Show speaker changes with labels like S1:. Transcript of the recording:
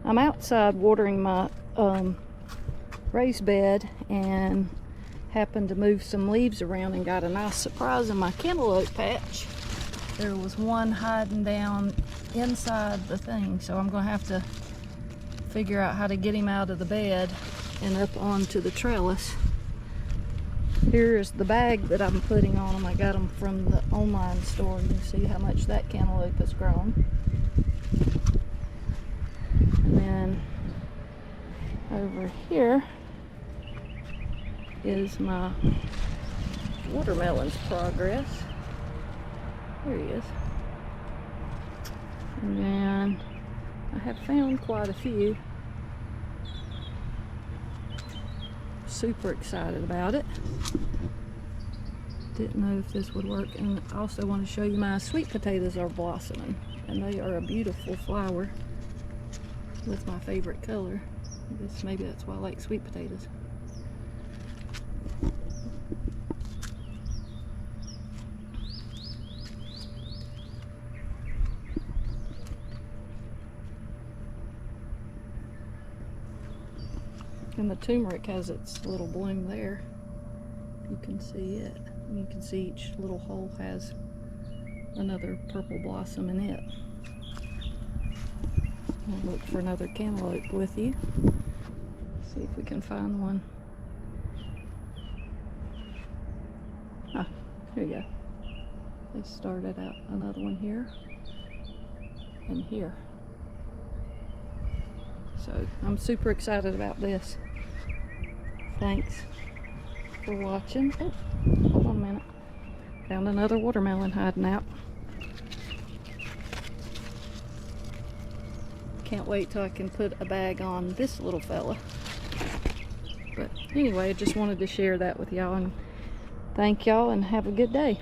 S1: I'm outside watering my raised bed and happened to move some leaves around and got a nice surprise in my cantaloupe patch. There was one hiding down inside the thing, so I'm gonna have to figure out how to get him out of the bed and up onto the trellis. Here's the bag that I'm putting on them. I got them from the online store. You can see how much that cantaloupe has grown. And then over here is my watermelon's progress. There he is. And then I have found quite a few. Super excited about it. Didn't know if this would work. And I also want to show you my sweet potatoes are blossoming, and they are a beautiful flower with my favorite color. I guess maybe that's why I like sweet potatoes. And the turmeric has its little bloom there. You can see it. And you can see each little hole has another purple blossom in it. I'll look for another cantaloupe with you. See if we can find one. Ah, here you go. They started out another one here and here. So I'm super excited about this. Thanks for watching. Oh, hold on a minute. Found another watermelon hiding out. Can't wait till I can put a bag on this little fella. But anyway, I just wanted to share that with y'all, and thank y'all and have a good day.